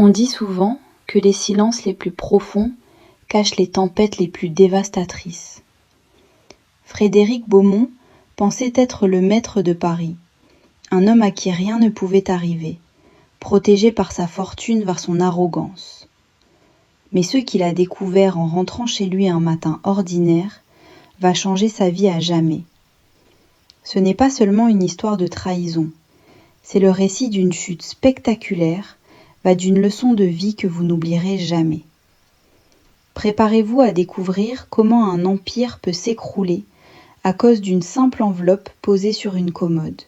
On dit souvent que les silences les plus profonds cachent les tempêtes les plus dévastatrices. Frédéric Beaumont pensait être le maître de Paris, un homme à qui rien ne pouvait arriver, protégé par sa fortune par son arrogance. Mais ce qu'il a découvert en rentrant chez lui un matin ordinaire va changer sa vie à jamais. Ce n'est pas seulement une histoire de trahison, c'est le récit d'une chute spectaculaire, d'une leçon de vie que vous n'oublierez jamais. Préparez-vous à découvrir comment un empire peut s'écrouler à cause d'une simple enveloppe posée sur une commode.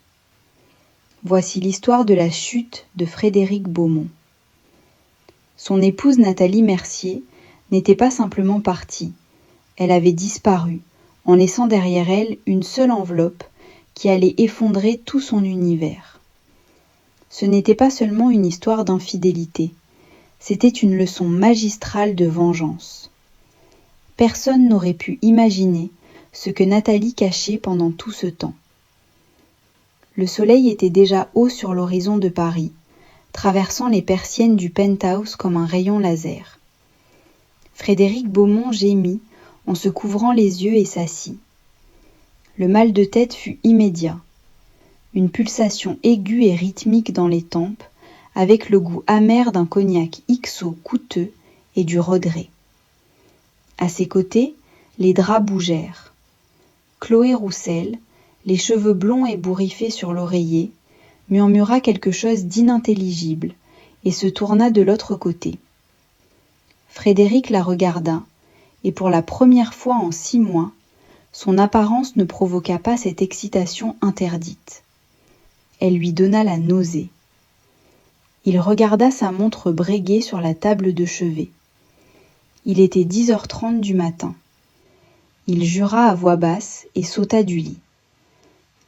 Voici l'histoire de la chute de Frédéric Beaumont. Son épouse Nathalie Mercier n'était pas simplement partie, elle avait disparu, en laissant derrière elle une seule enveloppe qui allait effondrer tout son univers. Ce n'était pas seulement une histoire d'infidélité, c'était une leçon magistrale de vengeance. Personne n'aurait pu imaginer ce que Nathalie cachait pendant tout ce temps. Le soleil était déjà haut sur l'horizon de Paris, traversant les persiennes du penthouse comme un rayon laser. Frédéric Beaumont gémit en se couvrant les yeux et s'assit. Le mal de tête fut immédiat. Une pulsation aiguë et rythmique dans les tempes, avec le goût amer d'un cognac XO coûteux et du Rodré. À ses côtés, les draps bougèrent. Chloé Roussel, les cheveux blonds et bourriffés sur l'oreiller, murmura quelque chose d'inintelligible et se tourna de l'autre côté. Frédéric la regarda, et pour la première fois en 6 mois, son apparence ne provoqua pas cette excitation interdite. Elle lui donna la nausée. Il regarda sa montre bréguée sur la table de chevet. Il était 10h30 du matin. Il jura à voix basse et sauta du lit.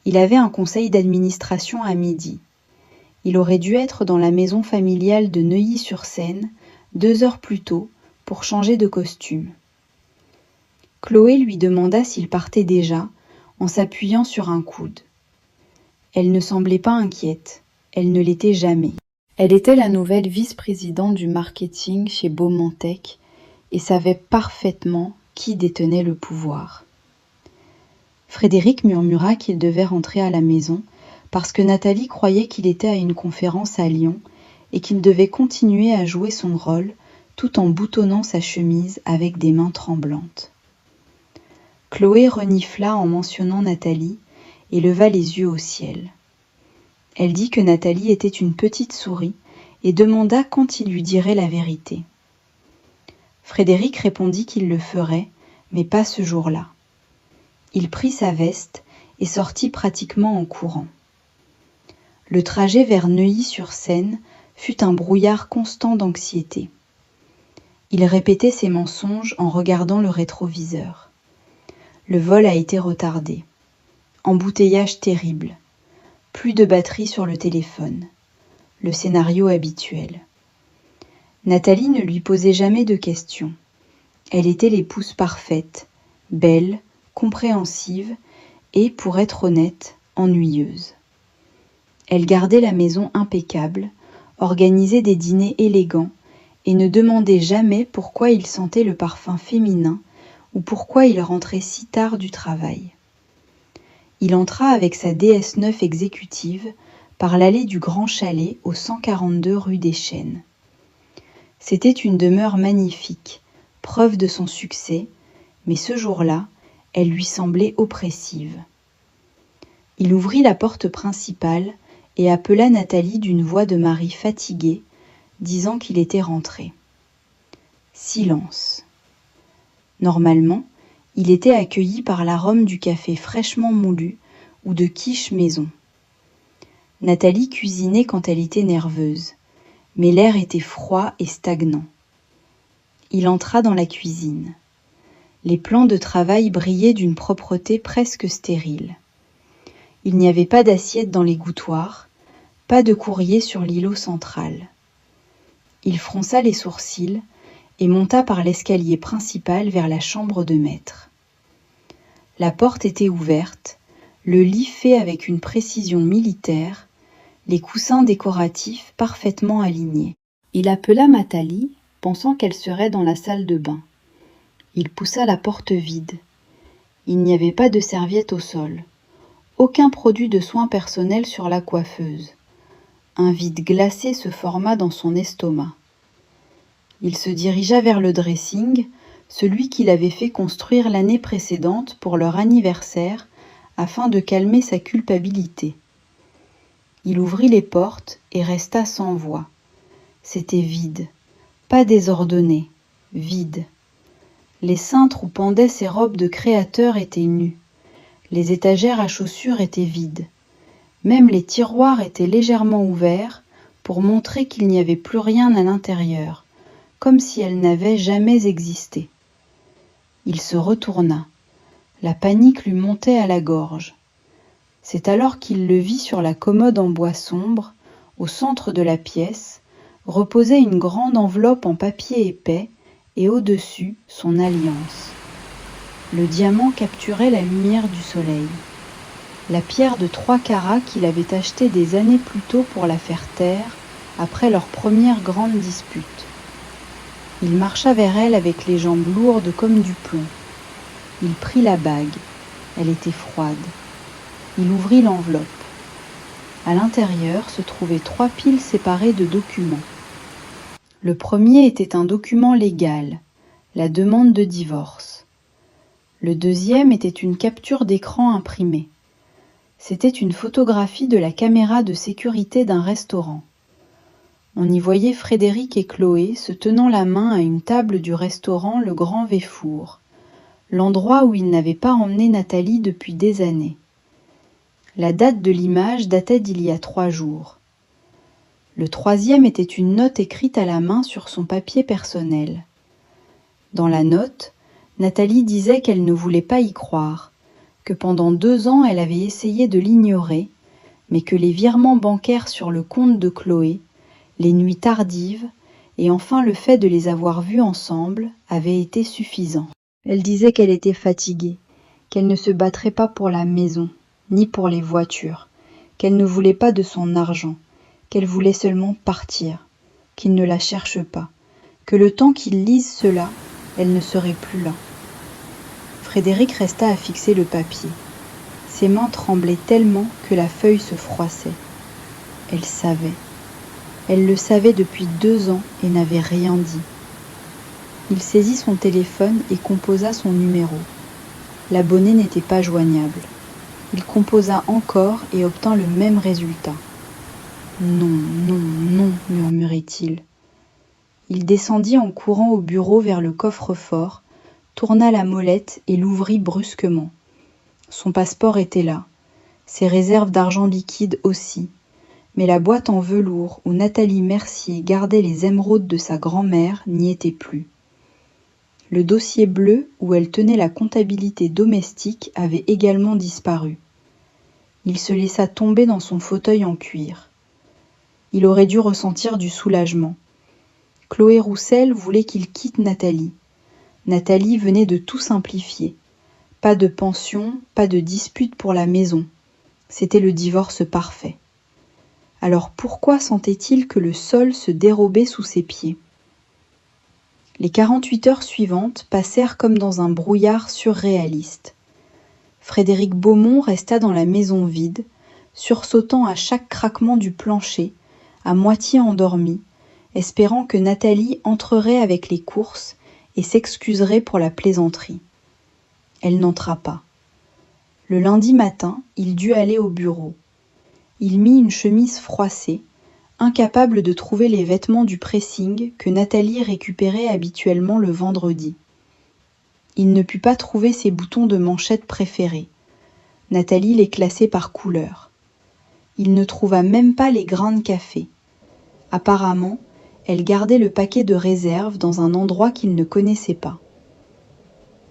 Il avait un conseil d'administration à midi. Il aurait dû être dans la maison familiale de Neuilly-sur-Seine 2 heures plus tôt pour changer de costume. Chloé lui demanda s'il partait déjà en s'appuyant sur un coude. Elle ne semblait pas inquiète, elle ne l'était jamais. Elle était la nouvelle vice-présidente du marketing chez Beaumont Tech et savait parfaitement qui détenait le pouvoir. Frédéric murmura qu'il devait rentrer à la maison parce que Nathalie croyait qu'il était à une conférence à Lyon et qu'il devait continuer à jouer son rôle tout en boutonnant sa chemise avec des mains tremblantes. Chloé renifla en mentionnant Nathalie et leva les yeux au ciel. Elle dit que Nathalie était une petite souris et demanda quand il lui dirait la vérité. Frédéric répondit qu'il le ferait, mais pas ce jour-là. Il prit sa veste et sortit pratiquement en courant. Le trajet vers Neuilly-sur-Seine fut un brouillard constant d'anxiété. Il répétait ses mensonges en regardant le rétroviseur. Le vol a été retardé. Embouteillage terrible. Plus de batterie sur le téléphone. Le scénario habituel. Nathalie ne lui posait jamais de questions. Elle était l'épouse parfaite, belle, compréhensive et, pour être honnête, ennuyeuse. Elle gardait la maison impeccable, organisait des dîners élégants et ne demandait jamais pourquoi il sentait le parfum féminin ou pourquoi il rentrait si tard du travail. Il entra avec sa DS9 exécutive par l'allée du Grand Chalet au 142 rue des Chênes. C'était une demeure magnifique, preuve de son succès, mais ce jour-là, elle lui semblait oppressive. Il ouvrit la porte principale et appela Nathalie d'une voix de mari fatigué, disant qu'il était rentré. Silence. Normalement, il était accueilli par l'arôme du café fraîchement moulu ou de quiche maison. Nathalie cuisinait quand elle était nerveuse, mais l'air était froid et stagnant. Il entra dans la cuisine. Les plans de travail brillaient d'une propreté presque stérile. Il n'y avait pas d'assiette dans l'égouttoir, pas de courrier sur l'îlot central. Il fronça les sourcils et monta par l'escalier principal vers la chambre de maître. La porte était ouverte, le lit fait avec une précision militaire, les coussins décoratifs parfaitement alignés. Il appela Nathalie, pensant qu'elle serait dans la salle de bain. Il poussa la porte vide. Il n'y avait pas de serviette au sol. Aucun produit de soin personnel sur la coiffeuse. Un vide glacé se forma dans son estomac. Il se dirigea vers le dressing, celui qu'il avait fait construire l'année précédente pour leur anniversaire, afin de calmer sa culpabilité. Il ouvrit les portes et resta sans voix. C'était vide, pas désordonné, vide. Les cintres où pendaient ses robes de créateur étaient nus. Les étagères à chaussures étaient vides. Même les tiroirs étaient légèrement ouverts pour montrer qu'il n'y avait plus rien à l'intérieur, comme si elles n'avaient jamais existé. Il se retourna. La panique lui montait à la gorge. C'est alors qu'il le vit sur la commode en bois sombre, au centre de la pièce, reposait une grande enveloppe en papier épais et au-dessus son alliance. Le diamant capturait la lumière du soleil. La pierre de 3 carats qu'il avait achetée des années plus tôt pour la faire taire, après leur première grande dispute. Il marcha vers elle avec les jambes lourdes comme du plomb. Il prit la bague. Elle était froide. Il ouvrit l'enveloppe. À l'intérieur se trouvaient 3 piles séparées de documents. Le premier était un document légal, la demande de divorce. Le deuxième était une capture d'écran imprimée. C'était une photographie de la caméra de sécurité d'un restaurant. On y voyait Frédéric et Chloé se tenant la main à une table du restaurant Le Grand Véfour, l'endroit où ils n'avaient pas emmené Nathalie depuis des années. La date de l'image datait d'il y a 3 jours. Le troisième était une note écrite à la main sur son papier personnel. Dans la note, Nathalie disait qu'elle ne voulait pas y croire, que pendant 2 ans elle avait essayé de l'ignorer, mais que les virements bancaires sur le compte de Chloé, les nuits tardives, et enfin le fait de les avoir vus ensemble, avaient été suffisants. Elle disait qu'elle était fatiguée, qu'elle ne se battrait pas pour la maison, ni pour les voitures, qu'elle ne voulait pas de son argent, qu'elle voulait seulement partir, qu'il ne la cherche pas, que le temps qu'il lise cela, elle ne serait plus là. Frédéric resta à fixer le papier. Ses mains tremblaient tellement que la feuille se froissait. Elle savait. Elle le savait depuis 2 ans et n'avait rien dit. Il saisit son téléphone et composa son numéro. L'abonné n'était pas joignable. Il composa encore et obtint le même résultat. « Non, non, non » murmurait-il. Il descendit en courant au bureau vers le coffre-fort, tourna la molette et l'ouvrit brusquement. Son passeport était là, ses réserves d'argent liquide aussi, mais la boîte en velours où Nathalie Mercier gardait les émeraudes de sa grand-mère n'y était plus. Le dossier bleu où elle tenait la comptabilité domestique avait également disparu. Il se laissa tomber dans son fauteuil en cuir. Il aurait dû ressentir du soulagement. Chloé Roussel voulait qu'il quitte Nathalie. Nathalie venait de tout simplifier. Pas de pension, pas de dispute pour la maison. C'était le divorce parfait. Alors pourquoi sentait-il que le sol se dérobait sous ses pieds ? Les 48 heures suivantes passèrent comme dans un brouillard surréaliste. Frédéric Beaumont resta dans la maison vide, sursautant à chaque craquement du plancher, à moitié endormi, espérant que Nathalie entrerait avec les courses et s'excuserait pour la plaisanterie. Elle n'entra pas. Le lundi matin, il dut aller au bureau. Il mit une chemise froissée, incapable de trouver les vêtements du pressing que Nathalie récupérait habituellement le vendredi. Il ne put pas trouver ses boutons de manchette préférés. Nathalie les classait par couleur. Il ne trouva même pas les grains de café. Apparemment, elle gardait le paquet de réserve dans un endroit qu'il ne connaissait pas.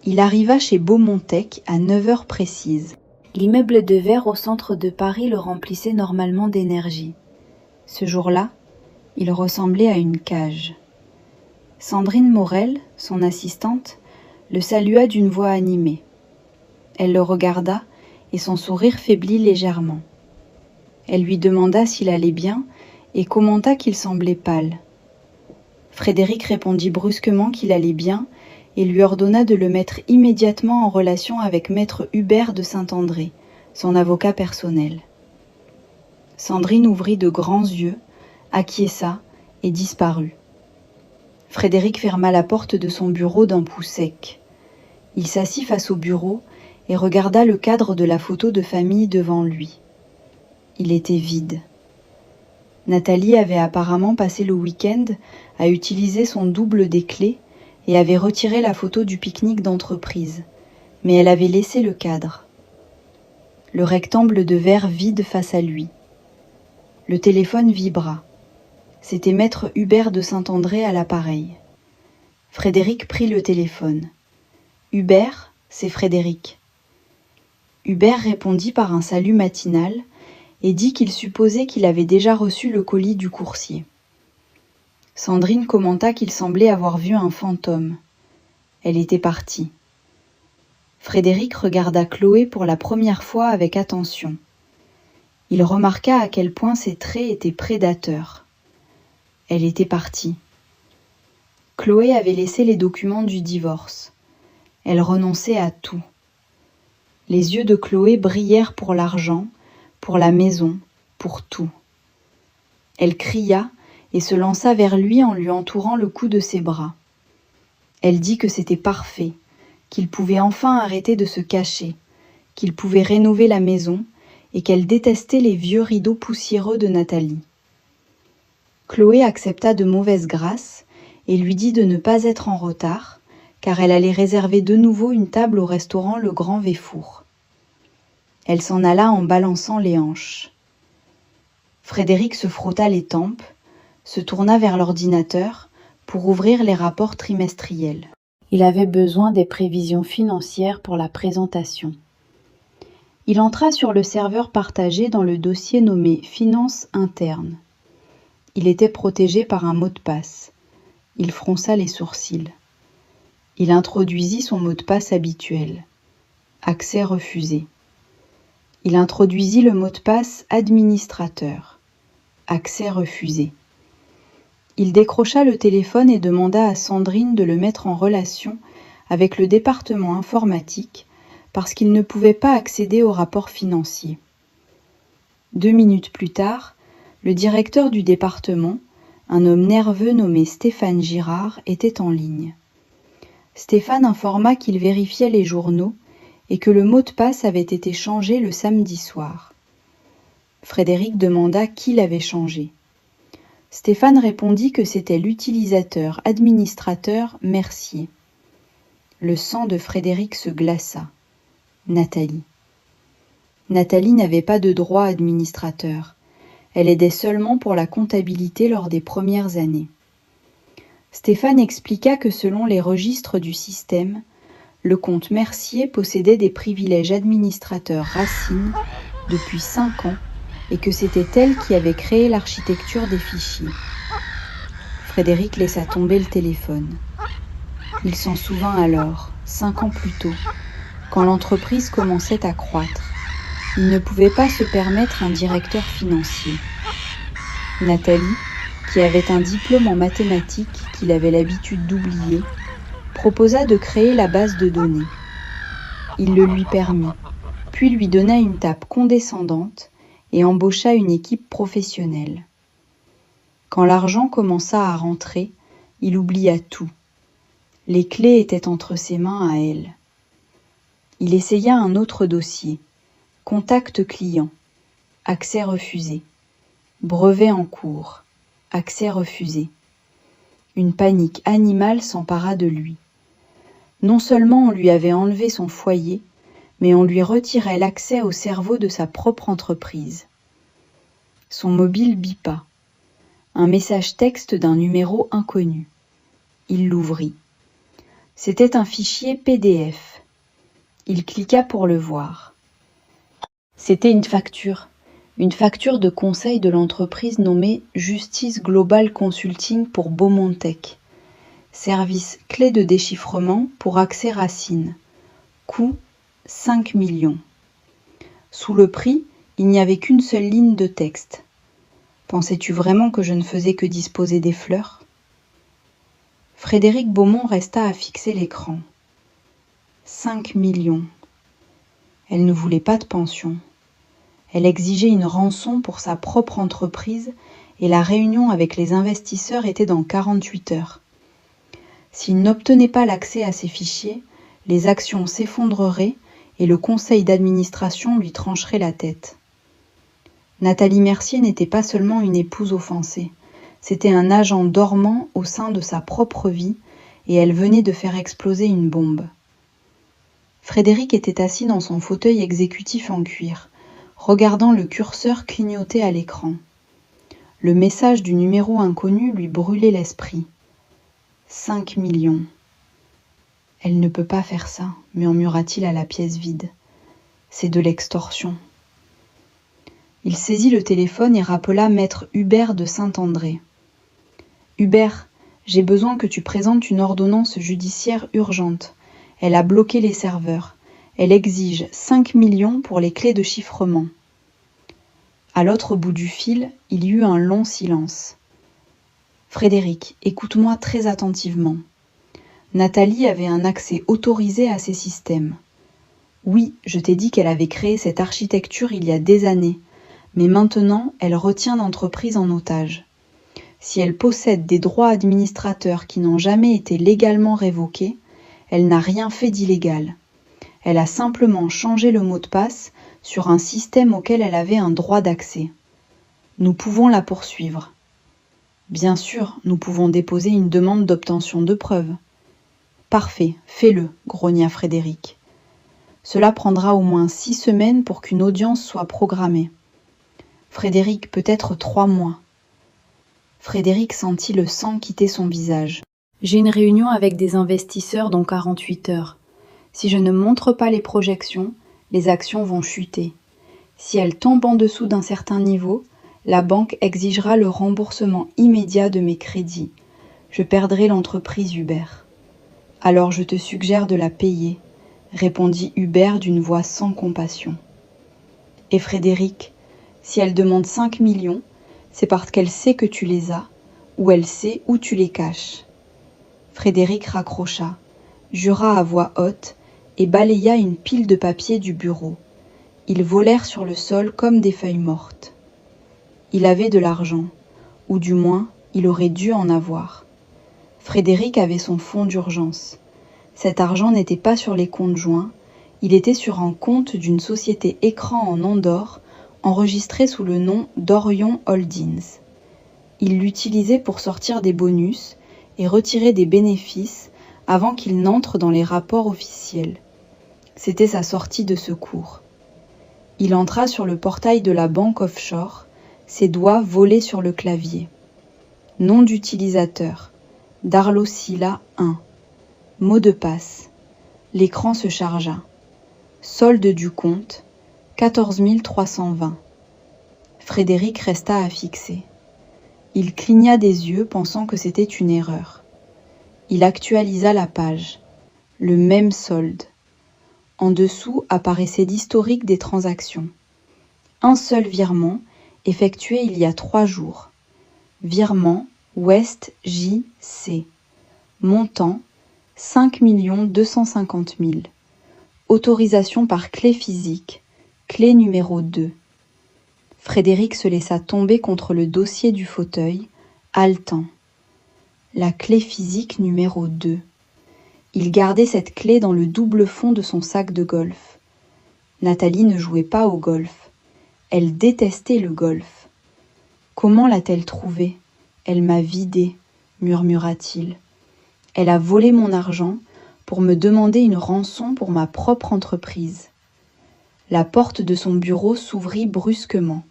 Il arriva chez Beaumontech à 9 heures précises. L'immeuble de verre au centre de Paris le remplissait normalement d'énergie. Ce jour-là, il ressemblait à une cage. Sandrine Morel, son assistante, le salua d'une voix animée. Elle le regarda et son sourire faiblit légèrement. Elle lui demanda s'il allait bien et commenta qu'il semblait pâle. Frédéric répondit brusquement qu'il allait bien et lui ordonna de le mettre immédiatement en relation avec maître Hubert de Saint-André, son avocat personnel. Sandrine ouvrit de grands yeux, acquiesça et disparut. Frédéric ferma la porte de son bureau d'un coup sec. Il s'assit face au bureau et regarda le cadre de la photo de famille devant lui. Il était vide. Nathalie avait apparemment passé le week-end à utiliser son double des clés et avait retiré la photo du pique-nique d'entreprise, mais elle avait laissé le cadre. Le rectangle de verre vide face à lui. Le téléphone vibra. C'était maître Hubert de Saint-André à l'appareil. Frédéric prit le téléphone. « Hubert, c'est Frédéric. » Hubert répondit par un salut matinal et dit qu'il supposait qu'il avait déjà reçu le colis du coursier. Sandrine commenta qu'il semblait avoir vu un fantôme. Elle était partie. Frédéric regarda Chloé pour la première fois avec attention. Il remarqua à quel point ses traits étaient prédateurs. Elle était partie. Chloé avait laissé les documents du divorce. Elle renonçait à tout. Les yeux de Chloé brillèrent pour l'argent, pour la maison, pour tout. Elle cria et se lança vers lui en lui entourant le cou de ses bras. Elle dit que c'était parfait, qu'il pouvait enfin arrêter de se cacher, qu'il pouvait rénover la maison et qu'elle détestait les vieux rideaux poussiéreux de Nathalie. Chloé accepta de mauvaise grâce et lui dit de ne pas être en retard, car elle allait réserver de nouveau une table au restaurant Le Grand Véfour. Elle s'en alla en balançant les hanches. Frédéric se frotta les tempes, se tourna vers l'ordinateur pour ouvrir les rapports trimestriels. Il avait besoin des prévisions financières pour la présentation. Il entra sur le serveur partagé dans le dossier nommé « Finances internes ». Il était protégé par un mot de passe. Il fronça les sourcils. Il introduisit son mot de passe habituel. Accès refusé. Il introduisit le mot de passe administrateur. Accès refusé. Il décrocha le téléphone et demanda à Sandrine de le mettre en relation avec le département informatique parce qu'il ne pouvait pas accéder au rapport financier. 2 minutes plus tard, le directeur du département, un homme nerveux nommé Stéphane Girard, était en ligne. Stéphane informa qu'il vérifiait les journaux et que le mot de passe avait été changé le samedi soir. Frédéric demanda qui l'avait changé. Stéphane répondit que c'était l'utilisateur administrateur Mercier. Le sang de Frédéric se glaça. Nathalie. Nathalie n'avait pas de droit administrateur. Elle aidait seulement pour la comptabilité lors des premières années. Stéphane expliqua que selon les registres du système, le comte Mercier possédait des privilèges administrateurs Racine depuis 5 ans et que c'était elle qui avait créé l'architecture des fichiers. Frédéric laissa tomber le téléphone. Il s'en souvint alors, 5 ans plus tôt, quand l'entreprise commençait à croître. Il ne pouvait pas se permettre un directeur financier. Nathalie, qui avait un diplôme en mathématiques qu'il avait l'habitude d'oublier, proposa de créer la base de données. Il le lui permit, puis lui donna une tape condescendante et embaucha une équipe professionnelle. Quand l'argent commença à rentrer, il oublia tout. Les clés étaient entre ses mains à elle. Il essaya un autre dossier. Contact client. Accès refusé. Brevet en cours. Accès refusé. Une panique animale s'empara de lui. Non seulement on lui avait enlevé son foyer, mais on lui retirait l'accès au cerveau de sa propre entreprise. Son mobile bipa. Un message texte d'un numéro inconnu. Il l'ouvrit. C'était un fichier PDF. Il cliqua pour le voir. C'était une facture de conseil de l'entreprise nommée Justice Global Consulting pour Beaumontech. Service clé de déchiffrement pour accès Racine. Coût 5 millions. Sous le prix, il n'y avait qu'une seule ligne de texte. Pensais-tu vraiment que je ne faisais que disposer des fleurs ? Frédéric Beaumont resta à fixer l'écran. 5 millions. Elle ne voulait pas de pension. Elle exigeait une rançon pour sa propre entreprise et la réunion avec les investisseurs était dans 48 heures. S'il n'obtenait pas l'accès à ces fichiers, les actions s'effondreraient et le conseil d'administration lui trancherait la tête. Nathalie Mercier n'était pas seulement une épouse offensée, c'était un agent dormant au sein de sa propre vie et elle venait de faire exploser une bombe. Frédéric était assis dans son fauteuil exécutif en cuir, regardant le curseur clignoter à l'écran. Le message du numéro inconnu lui brûlait l'esprit. 5 millions. Elle ne peut pas faire ça, murmura-t-il à la pièce vide. C'est de l'extorsion. Il saisit le téléphone et rappela maître Hubert de Saint-André. Hubert, j'ai besoin que tu présentes une ordonnance judiciaire urgente. Elle a bloqué les serveurs. Elle exige 5 millions pour les clés de chiffrement. À l'autre bout du fil, il y eut un long silence. Frédéric, écoute-moi très attentivement. Nathalie avait un accès autorisé à ces systèmes. Oui, je t'ai dit qu'elle avait créé cette architecture il y a des années, mais maintenant, elle retient l'entreprise en otage. Si elle possède des droits administrateurs qui n'ont jamais été légalement révoqués, elle n'a rien fait d'illégal. Elle a simplement changé le mot de passe sur un système auquel elle avait un droit d'accès. Nous pouvons la poursuivre. Bien sûr, nous pouvons déposer une demande d'obtention de preuves. Parfait, fais-le, grogna Frédéric. Cela prendra au moins 6 semaines pour qu'une audience soit programmée. Frédéric, peut-être 3 mois. Frédéric sentit le sang quitter son visage. J'ai une réunion avec des investisseurs dans 48 heures. Si je ne montre pas les projections, les actions vont chuter. Si elles tombent en dessous d'un certain niveau, la banque exigera le remboursement immédiat de mes crédits. Je perdrai l'entreprise Hubert. Alors je te suggère de la payer, répondit Hubert d'une voix sans compassion. Et Frédéric, si elle demande 5 millions, c'est parce qu'elle sait que tu les as, ou elle sait où tu les caches. Frédéric raccrocha, jura à voix haute et balaya une pile de papier du bureau. Ils volèrent sur le sol comme des feuilles mortes. Il avait de l'argent, ou du moins, il aurait dû en avoir. Frédéric avait son fonds d'urgence. Cet argent n'était pas sur les comptes joints, il était sur un compte d'une société écran en Andorre, enregistré sous le nom d'Orion Holdings. Il l'utilisait pour sortir des bonus et retirer des bénéfices avant qu'il n'entre dans les rapports officiels. C'était sa sortie de secours. Il entra sur le portail de la banque offshore, ses doigts volés sur le clavier. Nom d'utilisateur, Darlo Silla 1. Mot de passe. L'écran se chargea. Solde du compte, 14 320. Frédéric resta à fixer. Il cligna des yeux pensant que c'était une erreur. Il actualisa la page. Le même solde. En dessous apparaissait l'historique des transactions. Un seul virement, effectué il y a 3 jours. Virement West JC. Montant 5 250 000. Autorisation par clé physique. Clé numéro 2. Frédéric se laissa tomber contre le dossier du fauteuil, haletant. La clé physique numéro 2. Il gardait cette clé dans le double fond de son sac de golf. Nathalie ne jouait pas au golf. Elle détestait le golf. Comment l'a-t-elle trouvée ? Elle m'a vidé, murmura-t-il. Elle a volé mon argent pour me demander une rançon pour ma propre entreprise. La porte de son bureau s'ouvrit brusquement.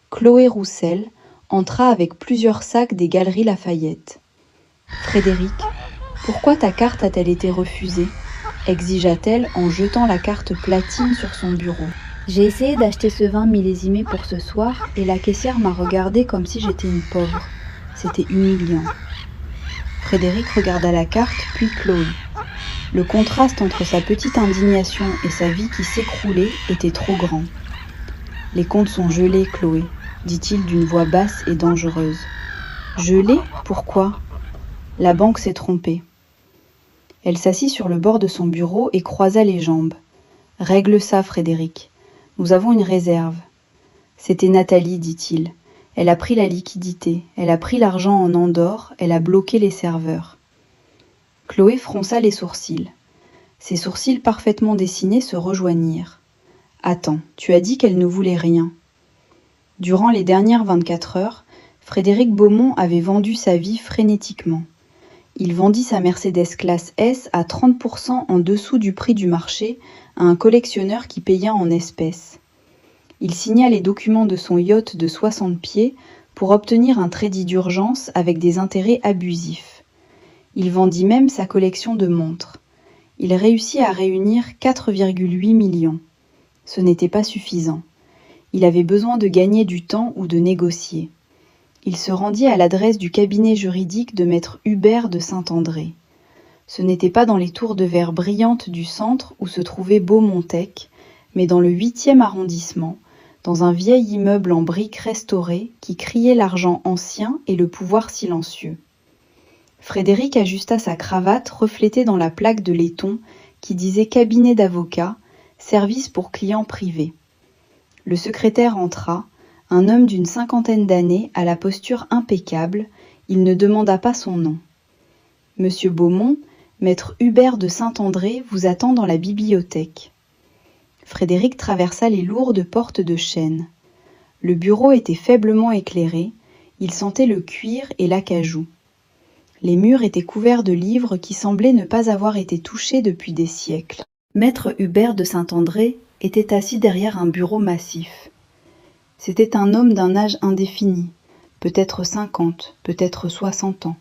Chloé Roussel entra avec plusieurs sacs des Galeries Lafayette. « Frédéric, pourquoi ta carte a-t-elle été refusée ?» exigea-t-elle en jetant la carte platine sur son bureau. « J'ai essayé d'acheter ce vin millésimé pour ce soir et la caissière m'a regardée comme si j'étais une pauvre. C'était humiliant. » Frédéric regarda la carte, puis Chloé. Le contraste entre sa petite indignation et sa vie qui s'écroulait était trop grand. « Les comptes sont gelés, Chloé, » dit-il d'une voix basse et dangereuse. « Gelés ? Pourquoi ? La banque s'est trompée. Elle s'assit sur le bord de son bureau et croisa les jambes. « Règle ça, Frédéric. Nous avons une réserve. » « C'était Nathalie, dit-il. Elle a pris la liquidité, elle a pris l'argent en Andorre, elle a bloqué les serveurs. » Chloé fronça les sourcils. Ses sourcils parfaitement dessinés se rejoignirent. « Attends, tu as dit qu'elle ne voulait rien. » Durant les dernières 24 heures, Frédéric Beaumont avait vendu sa vie frénétiquement. Il vendit sa Mercedes classe S à 30% en dessous du prix du marché à un collectionneur qui paya en espèces. Il signa les documents de son yacht de 60 pieds pour obtenir un crédit d'urgence avec des intérêts abusifs. Il vendit même sa collection de montres. Il réussit à réunir 4,8 millions. Ce n'était pas suffisant. Il avait besoin de gagner du temps ou de négocier. Il se rendit à l'adresse du cabinet juridique de maître Hubert de Saint-André. Ce n'était pas dans les tours de verre brillantes du centre où se trouvait Beaumontec, mais dans le 8e arrondissement, dans un vieil immeuble en briques restaurées qui criait l'argent ancien et le pouvoir silencieux. Frédéric ajusta sa cravate reflétée dans la plaque de laiton qui disait cabinet d'avocat, service pour clients privés. Le secrétaire entra, un homme d'une 50aine d'années à la posture impeccable, il ne demanda pas son nom. Monsieur Beaumont, maître Hubert de Saint-André vous attend dans la bibliothèque. Frédéric traversa les lourdes portes de chêne. Le bureau était faiblement éclairé, il sentait le cuir et l'acajou. Les murs étaient couverts de livres qui semblaient ne pas avoir été touchés depuis des siècles. Maître Hubert de Saint-André était assis derrière un bureau massif. C'était un homme d'un âge indéfini, peut-être 50, peut-être 60 ans.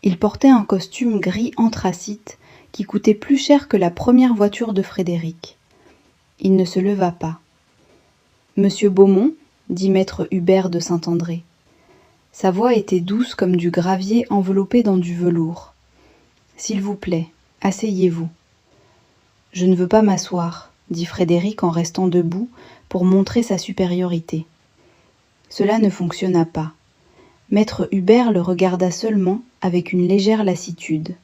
Il portait un costume gris anthracite qui coûtait plus cher que la première voiture de Frédéric. Il ne se leva pas. « Monsieur Beaumont » dit maître Hubert de Saint-André. Sa voix était douce comme du gravier enveloppé dans du velours. « S'il vous plaît, asseyez-vous. »« Je ne veux pas m'asseoir, » dit Frédéric en restant debout pour montrer sa supériorité. Cela ne fonctionna pas. Maître Hubert le regarda seulement avec une légère lassitude.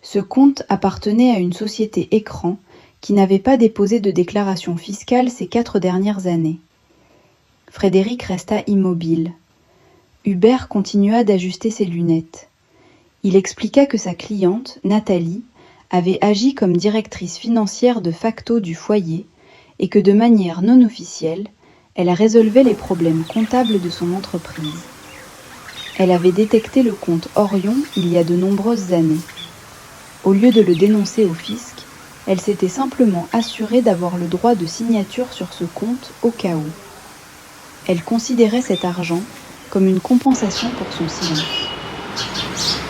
Ce compte appartenait à une société écran qui n'avait pas déposé de déclaration fiscale ces 4 dernières années. Frédéric resta immobile. Hubert continua d'ajuster ses lunettes. Il expliqua que sa cliente, Nathalie, avait agi comme directrice financière de facto du foyer et que de manière non officielle, elle résolvait les problèmes comptables de son entreprise. Elle avait détecté le compte Orion il y a de nombreuses années. Au lieu de le dénoncer au fisc, elle s'était simplement assurée d'avoir le droit de signature sur ce compte au cas où. Elle considérait cet argent comme une compensation pour son silence.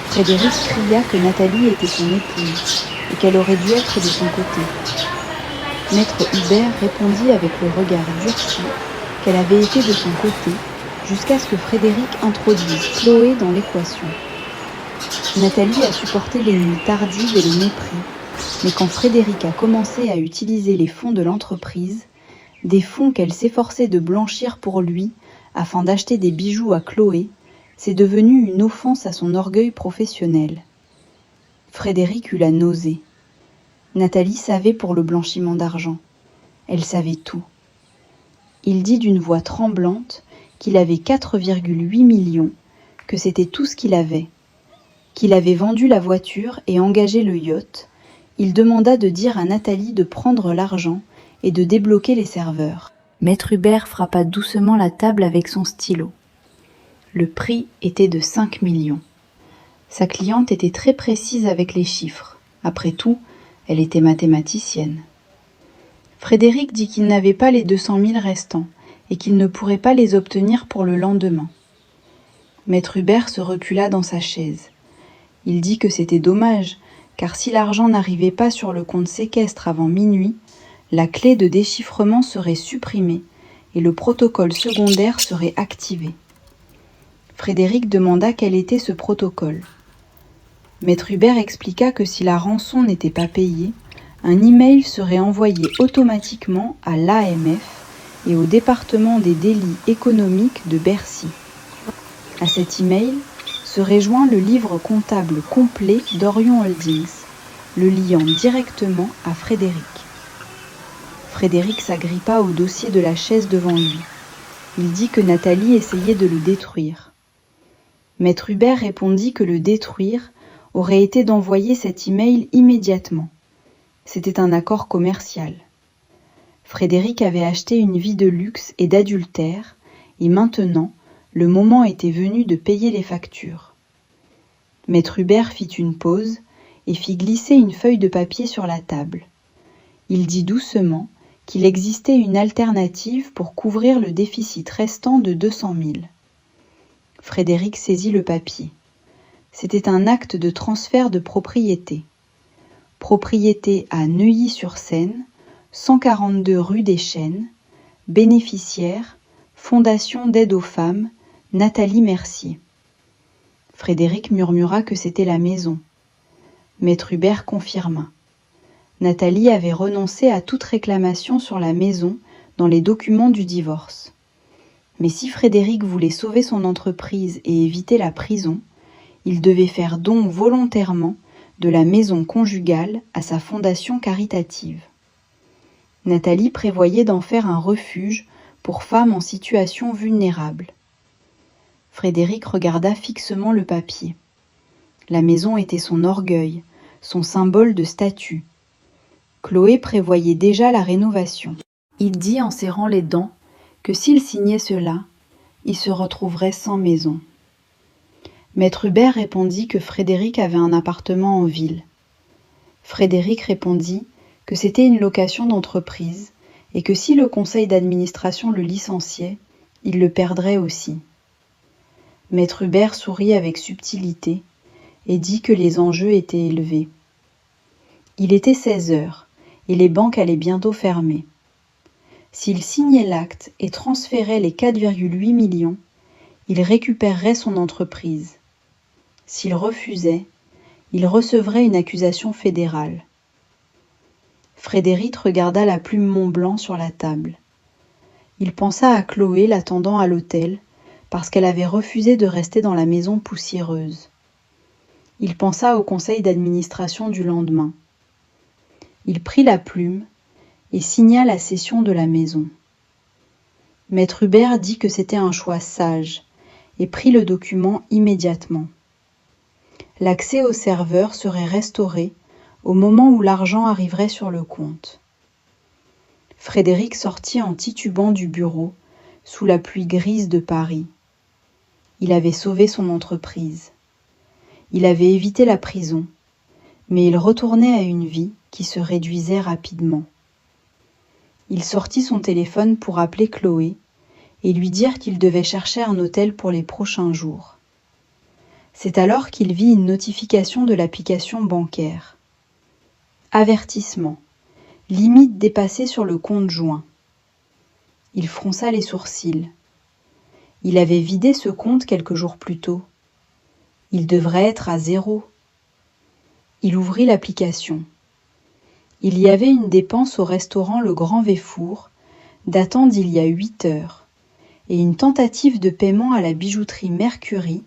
Frédéric cria que Nathalie était son épouse et qu'elle aurait dû être de son côté. Maître Hubert répondit avec le regard durci qu'elle avait été de son côté jusqu'à ce que Frédéric introduise Chloé dans l'équation. Nathalie a supporté les nuits tardives et le mépris, mais quand Frédéric a commencé à utiliser les fonds de l'entreprise, des fonds qu'elle s'efforçait de blanchir pour lui afin d'acheter des bijoux à Chloé, c'est devenu une offense à son orgueil professionnel. Frédéric eut la nausée. Nathalie savait pour le blanchiment d'argent. Elle savait tout. Il dit d'une voix tremblante qu'il avait 4,8 millions, que c'était tout ce qu'il avait. Qu'il avait vendu la voiture et engagé le yacht. Il demanda de dire à Nathalie de prendre l'argent et de débloquer les serveurs. Maître Hubert frappa doucement la table avec son stylo. Le prix était de 5 millions. Sa cliente était très précise avec les chiffres. Après tout, elle était mathématicienne. Frédéric dit qu'il n'avait pas les 200 000 restants et qu'il ne pourrait pas les obtenir pour le lendemain. Maître Hubert se recula dans sa chaise. Il dit que c'était dommage, car si l'argent n'arrivait pas sur le compte séquestre avant minuit, la clé de déchiffrement serait supprimée et le protocole secondaire serait activé. Frédéric demanda quel était ce protocole. Maître Hubert expliqua que si la rançon n'était pas payée, un email serait envoyé automatiquement à l'AMF et au département des délits économiques de Bercy. À cet email, serait joint le livre comptable complet d'Orion Holdings, le liant directement à Frédéric. Frédéric s'agrippa au dossier de la chaise devant lui. Il dit que Nathalie essayait de le détruire. Maître Hubert répondit que le détruire aurait été d'envoyer cet email immédiatement. C'était un accord commercial. Frédéric avait acheté une vie de luxe et d'adultère, et maintenant, le moment était venu de payer les factures. Maître Hubert fit une pause et fit glisser une feuille de papier sur la table. Il dit doucement qu'il existait une alternative pour couvrir le déficit restant de 200 000. Frédéric saisit le papier. C'était un acte de transfert de propriété. Propriété à Neuilly-sur-Seine, 142 rue des Chênes, bénéficiaire, Fondation d'aide aux femmes, Nathalie Mercier. Frédéric murmura que c'était la maison. Maître Hubert confirma. Nathalie avait renoncé à toute réclamation sur la maison dans les documents du divorce. Mais si Frédéric voulait sauver son entreprise et éviter la prison, il devait faire don volontairement de la maison conjugale à sa fondation caritative. Nathalie prévoyait d'en faire un refuge pour femmes en situation vulnérable. Frédéric regarda fixement le papier. La maison était son orgueil, son symbole de statut. Chloé prévoyait déjà la rénovation. Il dit en serrant les dents que s'il signait cela, il se retrouverait sans maison. Maître Hubert répondit que Frédéric avait un appartement en ville. Frédéric répondit que c'était une location d'entreprise et que si le conseil d'administration le licenciait, il le perdrait aussi. Maître Hubert sourit avec subtilité et dit que les enjeux étaient élevés. Il était 16 heures et les banques allaient bientôt fermer. S'il signait l'acte et transférait les 4,8 millions, il récupérerait son entreprise. S'il refusait, il recevrait une accusation fédérale. Frédéric regarda la plume Mont-Blanc sur la table. Il pensa à Chloé l'attendant à l'hôtel parce qu'elle avait refusé de rester dans la maison poussiéreuse. Il pensa au conseil d'administration du lendemain. Il prit la plume et signa la cession de la maison. Maître Hubert dit que c'était un choix sage et prit le document immédiatement. L'accès au serveur serait restauré au moment où l'argent arriverait sur le compte. Frédéric sortit en titubant du bureau sous la pluie grise de Paris. Il avait sauvé son entreprise. Il avait évité la prison, mais il retournait à une vie qui se réduisait rapidement. Il sortit son téléphone pour appeler Chloé et lui dire qu'il devait chercher un hôtel pour les prochains jours. C'est alors qu'il vit une notification de l'application bancaire. Avertissement. Limite dépassée sur le compte joint. Il fronça les sourcils. Il avait vidé ce compte quelques jours plus tôt. Il devrait être à 0. Il ouvrit l'application. Il y avait une dépense au restaurant Le Grand Véfour, datant d'il y a 8 heures, et une tentative de paiement à la bijouterie Mercury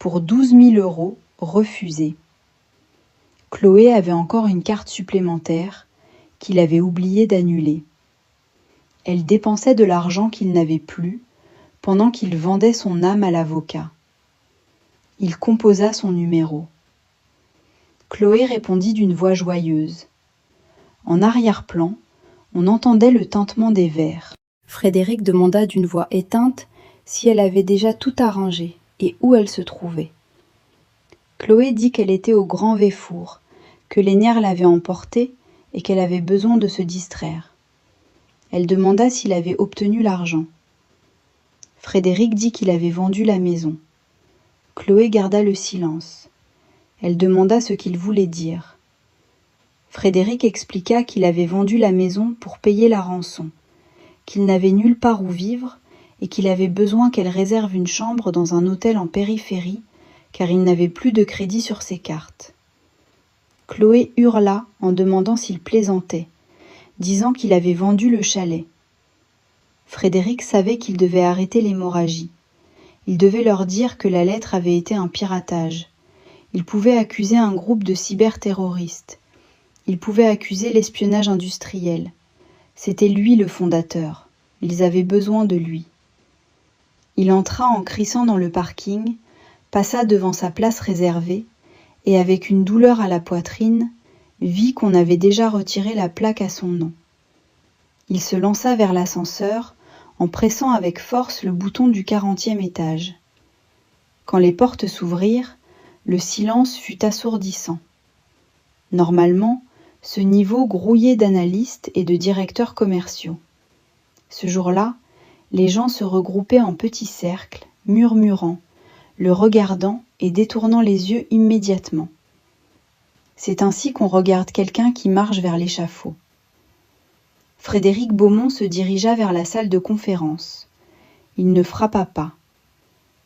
pour 12 000 € refusée. Chloé avait encore une carte supplémentaire qu'il avait oublié d'annuler. Elle dépensait de l'argent qu'il n'avait plus pendant qu'il vendait son âme à l'avocat. Il composa son numéro. Chloé répondit d'une voix joyeuse. En arrière-plan, on entendait le tintement des verres. Frédéric demanda d'une voix éteinte si elle avait déjà tout arrangé et où elle se trouvait. Chloé dit qu'elle était au Grand Véfour, que les nerfs l'avaient emportée et qu'elle avait besoin de se distraire. Elle demanda s'il avait obtenu l'argent. Frédéric dit qu'il avait vendu la maison. Chloé garda le silence. Elle demanda ce qu'il voulait dire. Frédéric expliqua qu'il avait vendu la maison pour payer la rançon, qu'il n'avait nulle part où vivre et qu'il avait besoin qu'elle réserve une chambre dans un hôtel en périphérie car il n'avait plus de crédit sur ses cartes. Chloé hurla en demandant s'il plaisantait, disant qu'il avait vendu le chalet. Frédéric savait qu'il devait arrêter l'hémorragie. Il devait leur dire que la lettre avait été un piratage. Il pouvait accuser un groupe de cyberterroristes. Il pouvait accuser l'espionnage industriel. C'était lui le fondateur. Ils avaient besoin de lui. Il entra en crissant dans le parking, passa devant sa place réservée, et avec une douleur à la poitrine, vit qu'on avait déjà retiré la plaque à son nom. Il se lança vers l'ascenseur en pressant avec force le bouton du 40e étage. Quand les portes s'ouvrirent, le silence fut assourdissant. Normalement, ce niveau grouillait d'analystes et de directeurs commerciaux. Ce jour-là, les gens se regroupaient en petits cercles, murmurant, le regardant et détournant les yeux immédiatement. C'est ainsi qu'on regarde quelqu'un qui marche vers l'échafaud. Frédéric Beaumont se dirigea vers la salle de conférence. Il ne frappa pas.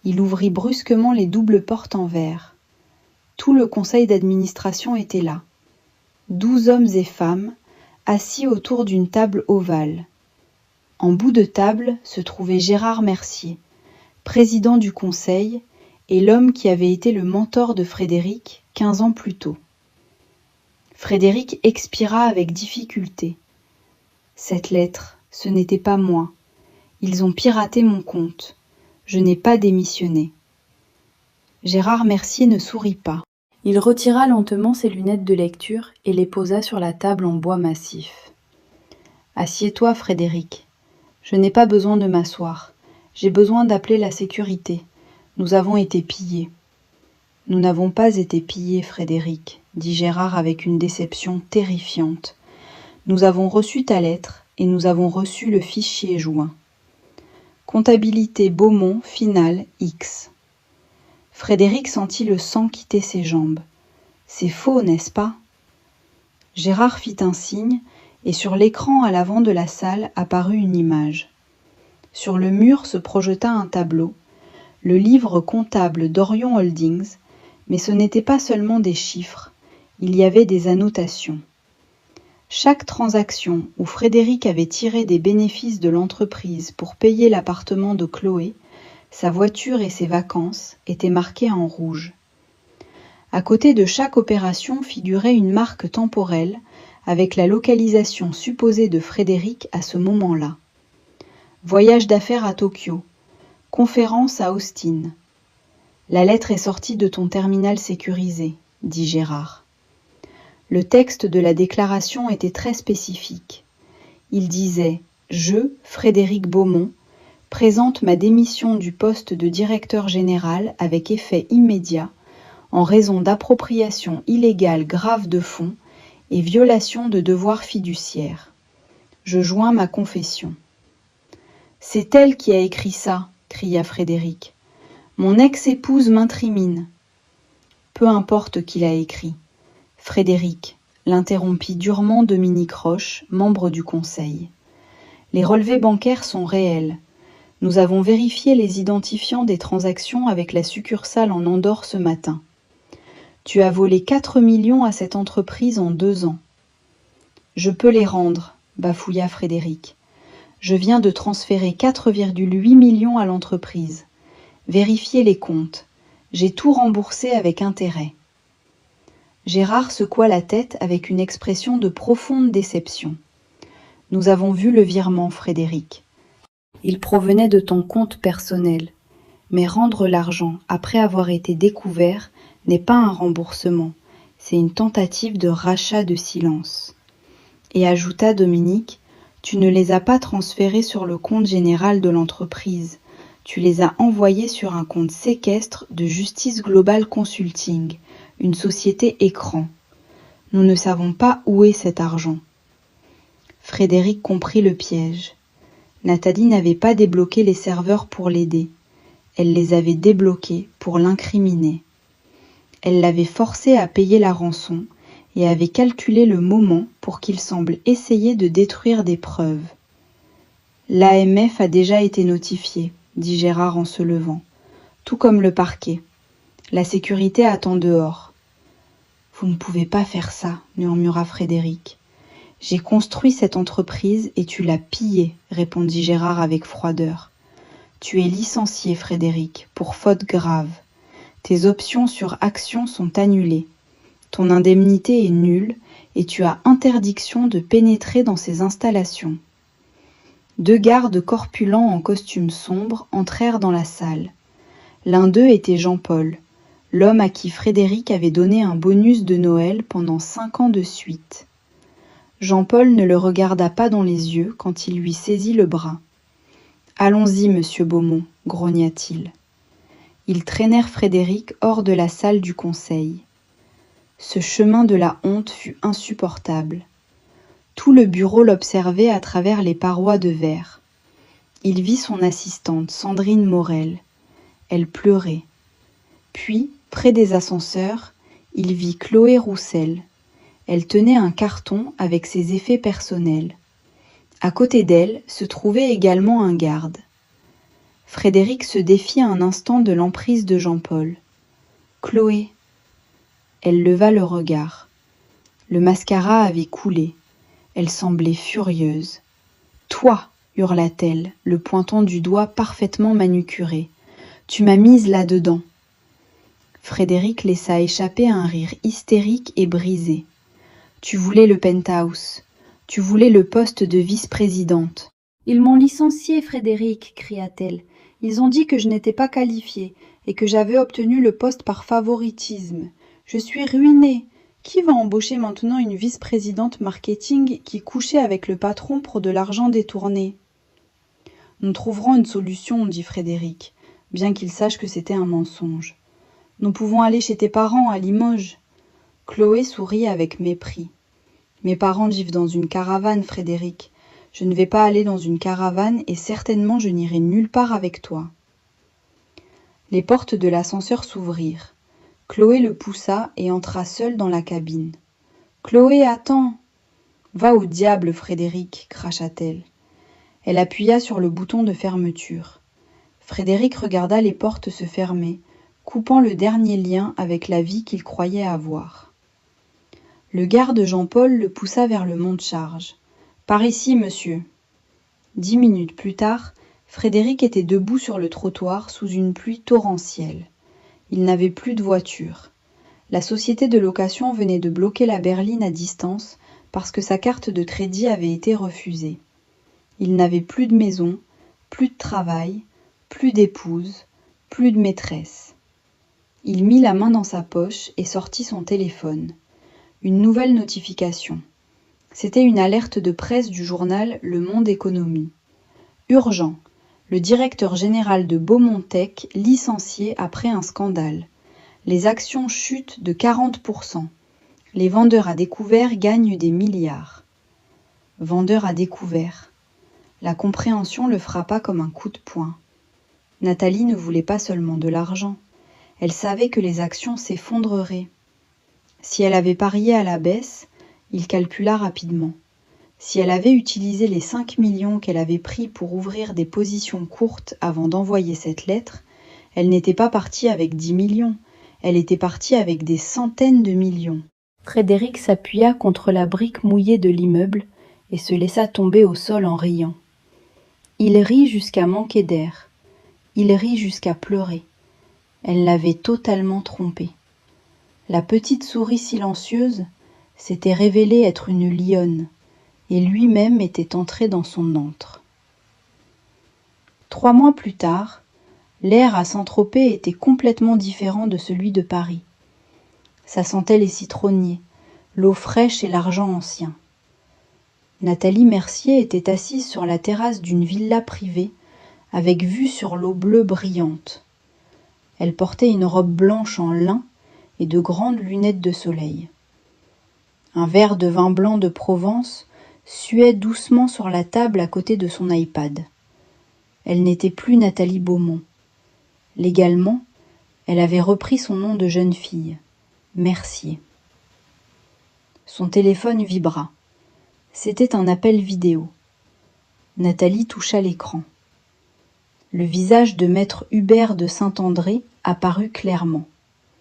Il ouvrit brusquement les doubles portes en verre. Tout le conseil d'administration était là. 12 hommes et femmes, assis autour d'une table ovale. En bout de table se trouvait Gérard Mercier, président du conseil, et l'homme qui avait été le mentor de Frédéric 15 ans plus tôt. Frédéric expira avec difficulté. Cette lettre, ce n'était pas moi. Ils ont piraté mon compte. Je n'ai pas démissionné. Gérard Mercier ne sourit pas. Il retira lentement ses lunettes de lecture et les posa sur la table en bois massif. « Assieds-toi, Frédéric. Je n'ai pas besoin de m'asseoir. J'ai besoin d'appeler la sécurité. Nous avons été pillés. » « Nous n'avons pas été pillés, Frédéric, » dit Gérard avec une déception terrifiante. « Nous avons reçu ta lettre et nous avons reçu le fichier joint. Comptabilité Beaumont, finale X. » Frédéric sentit le sang quitter ses jambes. « C'est faux, n'est-ce pas ?» Gérard fit un signe et sur l'écran à l'avant de la salle apparut une image. Sur le mur se projeta un tableau, le livre comptable d'Orion Holdings, mais ce n'était pas seulement des chiffres, il y avait des annotations. Chaque transaction où Frédéric avait tiré des bénéfices de l'entreprise pour payer l'appartement de Chloé, sa voiture et ses vacances étaient marquées en rouge. À côté de chaque opération figurait une marque temporelle avec la localisation supposée de Frédéric à ce moment-là. Voyage d'affaires à Tokyo. Conférence à Austin. La lettre est sortie de ton terminal sécurisé, dit Gérard. Le texte de la déclaration était très spécifique. Il disait « Je, Frédéric Beaumont, présente ma démission du poste de directeur général avec effet immédiat en raison d'appropriation illégale grave de fonds et violation de devoirs fiduciaires. Je joins ma confession. » « C'est elle qui a écrit ça, cria Frédéric. Mon ex-épouse m'incrimine. Peu importe qui l'a écrit. Frédéric, l'interrompit durement Dominique Roche, membre du conseil. Les relevés bancaires sont réels. Nous avons vérifié les identifiants des transactions avec la succursale en Andorre ce matin. Tu as volé 4 millions à cette entreprise en 2 ans. Je peux les rendre, bafouilla Frédéric. Je viens de transférer 4,8 millions à l'entreprise. Vérifiez les comptes. J'ai tout remboursé avec intérêt. Gérard secoua la tête avec une expression de profonde déception. Nous avons vu le virement, Frédéric. Il provenait de ton compte personnel. Mais rendre l'argent après avoir été découvert n'est pas un remboursement. C'est une tentative de rachat de silence. Et ajouta Dominique, tu ne les as pas transférés sur le compte général de l'entreprise. Tu les as envoyés sur un compte séquestre de Justice Global Consulting, une société écran. Nous ne savons pas où est cet argent. Frédéric comprit le piège. Nathalie n'avait pas débloqué les serveurs pour l'aider. Elle les avait débloqués pour l'incriminer. Elle l'avait forcé à payer la rançon et avait calculé le moment pour qu'il semble essayer de détruire des preuves. L'AMF a déjà été notifié, dit Gérard en se levant, tout comme le parquet. La sécurité attend dehors. Vous ne pouvez pas faire ça, murmura Frédéric. J'ai construit cette entreprise et tu l'as pillée, répondit Gérard avec froideur. Tu es licencié, Frédéric, pour faute grave. Tes options sur actions sont annulées. Ton indemnité est nulle et tu as interdiction de pénétrer dans ces installations. 2 gardes corpulents en costume sombre entrèrent dans la salle. L'un d'eux était Jean-Paul, l'homme à qui Frédéric avait donné un bonus de Noël pendant 5 ans de suite. Jean-Paul ne le regarda pas dans les yeux quand il lui saisit le bras. « Allons-y, monsieur Beaumont, grogna-t-il. Ils traînèrent Frédéric hors de la salle du conseil. Ce chemin de la honte fut insupportable. Tout le bureau l'observait à travers les parois de verre. Il vit son assistante, Sandrine Morel. Elle pleurait. Puis, près des ascenseurs, il vit Chloé Roussel. Elle tenait un carton avec ses effets personnels. À côté d'elle se trouvait également un garde. Frédéric se défit un instant de l'emprise de Jean-Paul. « Chloé !» Elle leva le regard. Le mascara avait coulé. Elle semblait furieuse. « Toi !» hurla-t-elle, le pointant du doigt parfaitement manucuré. « Tu m'as mise là-dedans. » Frédéric laissa échapper un rire hystérique et brisé. « Tu voulais le penthouse. Tu voulais le poste de vice-présidente. »« Ils m'ont licenciée, Frédéric, cria-t-elle. Ils ont dit que je n'étais pas qualifiée et que j'avais obtenu le poste par favoritisme. Je suis ruinée. Qui va embaucher maintenant une vice-présidente marketing qui couchait avec le patron pour de l'argent détourné ? Nous trouverons une solution, dit Frédéric, bien qu'il sache que c'était un mensonge. Nous pouvons aller chez tes parents à Limoges. Chloé sourit avec mépris. Mes parents vivent dans une caravane, Frédéric. Je ne vais pas aller dans une caravane et certainement je n'irai nulle part avec toi. Les portes de l'ascenseur s'ouvrirent. Chloé le poussa et entra seule dans la cabine. « Chloé, attends !»« Va au diable, Frédéric !» cracha-t-elle. Elle appuya sur le bouton de fermeture. Frédéric regarda les portes se fermer, coupant le dernier lien avec la vie qu'il croyait avoir. Le garde Jean-Paul le poussa vers le monte-charge. « Par ici, monsieur !» 10 minutes plus tard, Frédéric était debout sur le trottoir sous une pluie torrentielle. Il n'avait plus de voiture. La société de location venait de bloquer la berline à distance parce que sa carte de crédit avait été refusée. Il n'avait plus de maison, plus de travail, plus d'épouse, plus de maîtresse. Il mit la main dans sa poche et sortit son téléphone. Une nouvelle notification. C'était une alerte de presse du journal Le Monde Économie. Urgent. Le directeur général de Beaumont Tech licencié après un scandale. Les actions chutent de 40%. Les vendeurs à découvert gagnent des milliards. Vendeurs à découvert. La compréhension le frappa comme un coup de poing. Nathalie ne voulait pas seulement de l'argent. Elle savait que les actions s'effondreraient. Si elle avait parié à la baisse, il calcula rapidement. Si elle avait utilisé les 5 millions qu'elle avait pris pour ouvrir des positions courtes avant d'envoyer cette lettre, elle n'était pas partie avec 10 millions, elle était partie avec des centaines de millions. Frédéric s'appuya contre la brique mouillée de l'immeuble et se laissa tomber au sol en riant. Il rit jusqu'à manquer d'air. Il rit jusqu'à pleurer. Elle l'avait totalement trompé. La petite souris silencieuse s'était révélée être une lionne, et lui-même était entré dans son antre. 3 mois plus tard, l'air à Saint-Tropez était complètement différent de celui de Paris. Ça sentait les citronniers, l'eau fraîche et l'argent ancien. Nathalie Mercier était assise sur la terrasse d'une villa privée, avec vue sur l'eau bleue brillante. Elle portait une robe blanche en lin et de grandes lunettes de soleil. Un verre de vin blanc de Provence suait doucement sur la table à côté de son iPad. Elle n'était plus Nathalie Beaumont. Légalement, elle avait repris son nom de jeune fille, Mercier. Son téléphone vibra. C'était un appel vidéo. Nathalie toucha l'écran. Le visage de maître Hubert de Saint-André apparut clairement.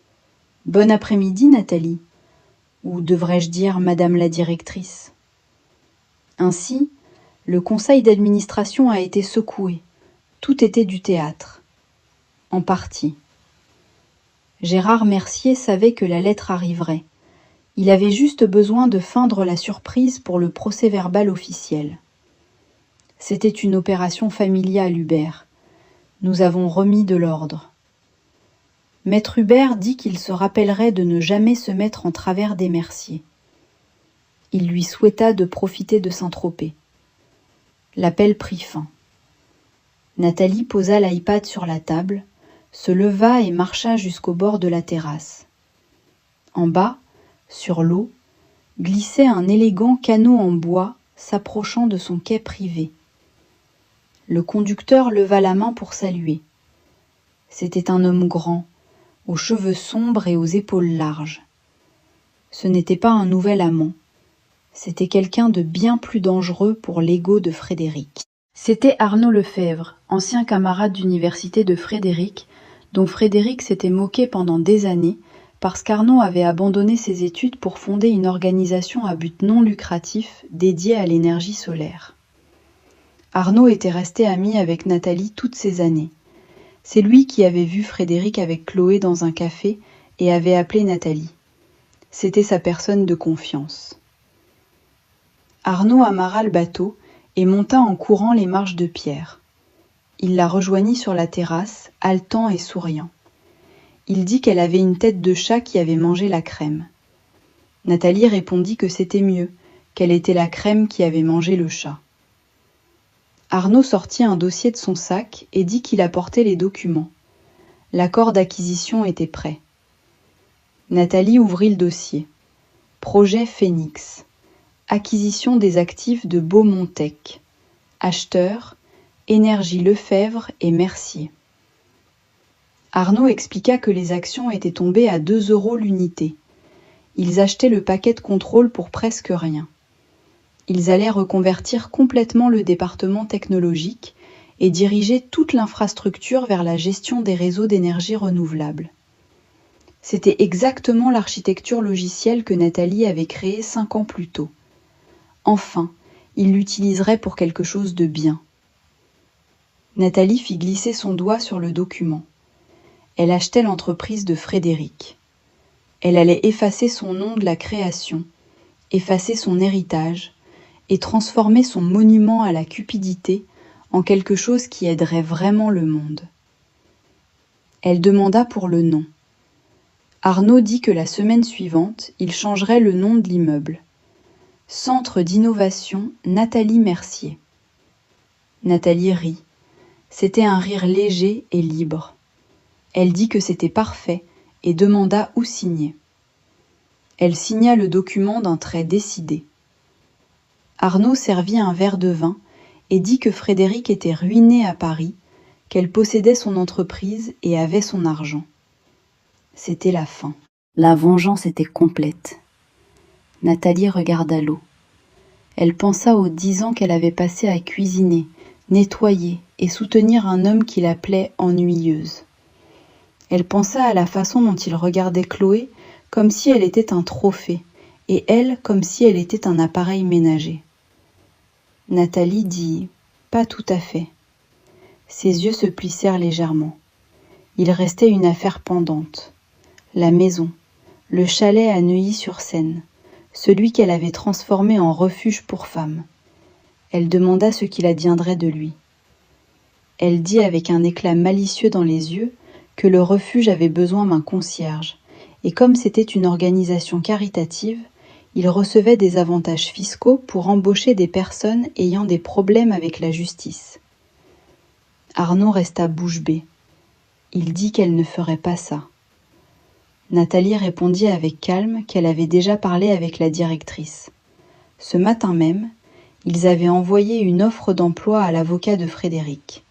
« Bon après-midi, Nathalie. Ou devrais-je dire Madame la directrice ?» Ainsi, le conseil d'administration a été secoué. Tout était du théâtre. En partie. Gérard Mercier savait que la lettre arriverait. Il avait juste besoin de feindre la surprise pour le procès-verbal officiel. C'était une opération familiale, Hubert. Nous avons remis de l'ordre. Maître Hubert dit qu'il se rappellerait de ne jamais se mettre en travers des Mercier. Il lui souhaita de profiter de Saint-Tropez. L'appel prit fin. Nathalie posa l'iPad sur la table, se leva et marcha jusqu'au bord de la terrasse. En bas, sur l'eau, glissait un élégant canot en bois s'approchant de son quai privé. Le conducteur leva la main pour saluer. C'était un homme grand, aux cheveux sombres et aux épaules larges. Ce n'était pas un nouvel amant. C'était quelqu'un de bien plus dangereux pour l'ego de Frédéric. C'était Arnaud Lefebvre, ancien camarade d'université de Frédéric, dont Frédéric s'était moqué pendant des années parce qu'Arnaud avait abandonné ses études pour fonder une organisation à but non lucratif dédiée à l'énergie solaire. Arnaud était resté ami avec Nathalie toutes ces années. C'est lui qui avait vu Frédéric avec Chloé dans un café et avait appelé Nathalie. C'était sa personne de confiance. Arnaud amarra le bateau et monta en courant les marches de pierre. Il la rejoignit sur la terrasse, haletant et souriant. Il dit qu'elle avait une tête de chat qui avait mangé la crème. Nathalie répondit que c'était mieux, qu'elle était la crème qui avait mangé le chat. Arnaud sortit un dossier de son sac et dit qu'il apportait les documents. L'accord d'acquisition était prêt. Nathalie ouvrit le dossier. Projet Phénix. Acquisition des actifs de Beaumont-Tech. Acheteurs, Énergie Lefebvre et Mercier. Arnaud expliqua que les actions étaient tombées à 2 € l'unité. Ils achetaient le paquet de contrôle pour presque rien. Ils allaient reconvertir complètement le département technologique et diriger toute l'infrastructure vers la gestion des réseaux d'énergie renouvelable. C'était exactement l'architecture logicielle que Nathalie avait créée 5 ans plus tôt. Enfin, ils l'utiliseraient pour quelque chose de bien. Nathalie fit glisser son doigt sur le document. Elle achetait l'entreprise de Frédéric. Elle allait effacer son nom de la création, effacer son héritage, et transformer son monument à la cupidité en quelque chose qui aiderait vraiment le monde. Elle demanda pour le nom. Arnaud dit que la semaine suivante, il changerait le nom de l'immeuble. Centre d'innovation Nathalie Mercier. Nathalie rit. C'était un rire léger et libre. Elle dit que c'était parfait et demanda où signer. Elle signa le document d'un trait décidé. Arnaud servit un verre de vin et dit que Frédéric était ruiné à Paris, qu'elle possédait son entreprise et avait son argent. C'était la fin. La vengeance était complète. Nathalie regarda l'eau. Elle pensa aux 10 ans qu'elle avait passés à cuisiner, nettoyer et soutenir un homme qui l'appelait ennuyeuse. Elle pensa à la façon dont il regardait Chloé comme si elle était un trophée et elle comme si elle était un appareil ménager. Nathalie dit « Pas tout à fait ». Ses yeux se plissèrent légèrement. Il restait une affaire pendante. La maison, le chalet à Neuilly-sur-Seine, celui qu'elle avait transformé en refuge pour femmes. Elle demanda ce qu'il adviendrait de lui. Elle dit avec un éclat malicieux dans les yeux que le refuge avait besoin d'un concierge, et comme c'était une organisation caritative, il recevait des avantages fiscaux pour embaucher des personnes ayant des problèmes avec la justice. Arnaud resta bouche bée. Il dit qu'elle ne ferait pas ça. Nathalie répondit avec calme qu'elle avait déjà parlé avec la directrice. Ce matin même, ils avaient envoyé une offre d'emploi à l'avocat de Frédéric.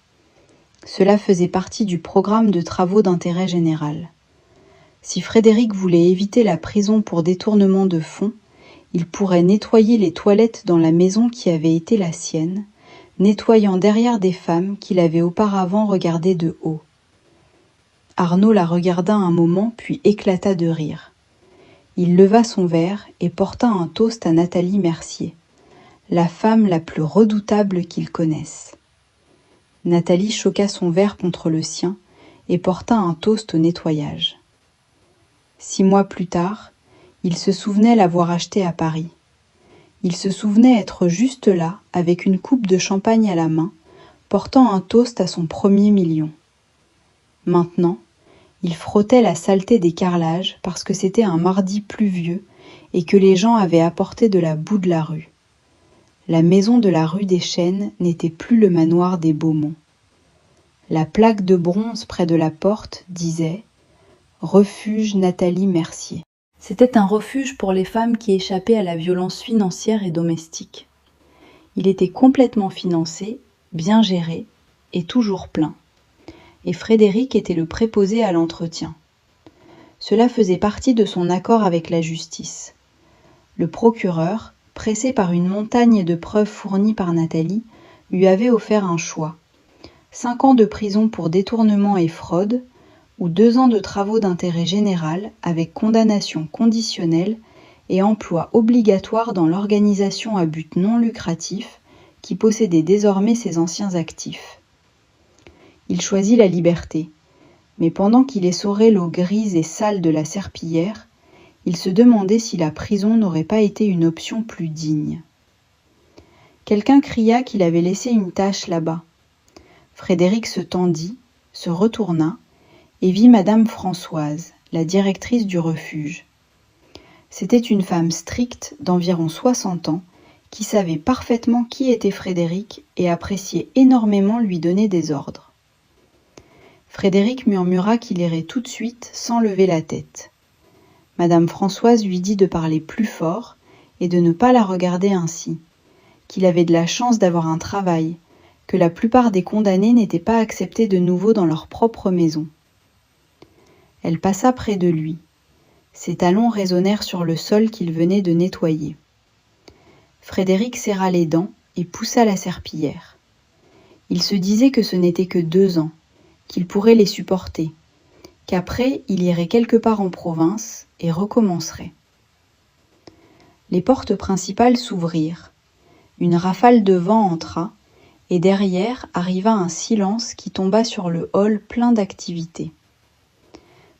Cela faisait partie du programme de travaux d'intérêt général. Si Frédéric voulait éviter la prison pour détournement de fonds, il pourrait nettoyer les toilettes dans la maison qui avait été la sienne, nettoyant derrière des femmes qu'il avait auparavant regardées de haut. Arnaud la regarda un moment puis éclata de rire. Il leva son verre et porta un toast à Nathalie Mercier, la femme la plus redoutable qu'il connaisse. Nathalie choqua son verre contre le sien et porta un toast au nettoyage. 6 mois plus tard, il se souvenait l'avoir acheté à Paris. Il se souvenait être juste là, avec une coupe de champagne à la main, portant un toast à son premier million. Maintenant, il frottait la saleté des carrelages parce que c'était un mardi pluvieux et que les gens avaient apporté de la boue de la rue. La maison de la rue des Chênes n'était plus le manoir des Beaumont. La plaque de bronze près de la porte disait « Refuge Nathalie Mercier ». C'était un refuge pour les femmes qui échappaient à la violence financière et domestique. Il était complètement financé, bien géré et toujours plein. Et Frédéric était le préposé à l'entretien. Cela faisait partie de son accord avec la justice. Le procureur, pressé par une montagne de preuves fournies par Nathalie, lui avait offert un choix. 5 ans de prison pour détournement et fraude, ou 2 ans de travaux d'intérêt général avec condamnation conditionnelle et emploi obligatoire dans l'organisation à but non lucratif qui possédait désormais ses anciens actifs. Il choisit la liberté, mais pendant qu'il essorait l'eau grise et sale de la serpillière, il se demandait si la prison n'aurait pas été une option plus digne. Quelqu'un cria qu'il avait laissé une tache là-bas. Frédéric se tendit, se retourna, et vit Madame Françoise, la directrice du refuge. C'était une femme stricte d'environ 60 ans qui savait parfaitement qui était Frédéric et appréciait énormément lui donner des ordres. Frédéric murmura qu'il irait tout de suite sans lever la tête. Madame Françoise lui dit de parler plus fort et de ne pas la regarder ainsi, qu'il avait de la chance d'avoir un travail, que la plupart des condamnés n'étaient pas acceptés de nouveau dans leur propre maison. Elle passa près de lui. Ses talons résonnèrent sur le sol qu'il venait de nettoyer. Frédéric serra les dents et poussa la serpillière. Il se disait que ce n'était que 2 ans, qu'il pourrait les supporter, qu'après il irait quelque part en province et recommencerait. Les portes principales s'ouvrirent. Une rafale de vent entra, et derrière arriva un silence qui tomba sur le hall plein d'activité.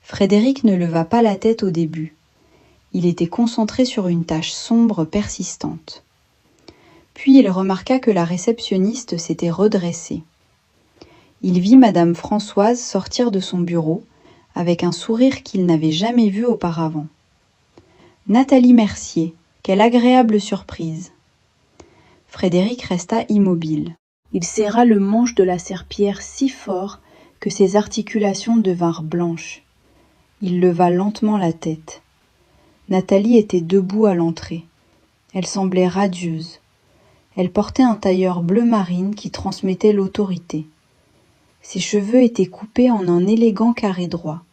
Frédéric ne leva pas la tête au début. Il était concentré sur une tâche sombre persistante. Puis il remarqua que la réceptionniste s'était redressée. Il vit Madame Françoise sortir de son bureau avec un sourire qu'il n'avait jamais vu auparavant. « Nathalie Mercier, quelle agréable surprise !» Frédéric resta immobile. Il serra le manche de la serpillière si fort que ses articulations devinrent blanches. Il leva lentement la tête. Nathalie était debout à l'entrée. Elle semblait radieuse. Elle portait un tailleur bleu marine qui transmettait l'autorité. Ses cheveux étaient coupés en un élégant carré droit.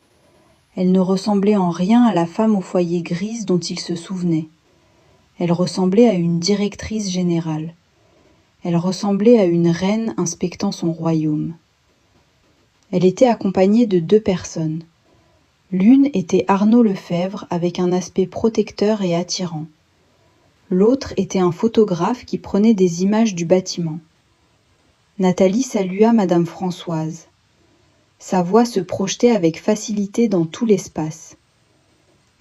Elle ne ressemblait en rien à la femme au foyer grise dont il se souvenait. Elle ressemblait à une directrice générale. Elle ressemblait à une reine inspectant son royaume. Elle était accompagnée de 2 personnes. L'une était Arnaud Lefebvre avec un aspect protecteur et attirant. L'autre était un photographe qui prenait des images du bâtiment. Nathalie salua Madame Françoise. Sa voix se projetait avec facilité dans tout l'espace.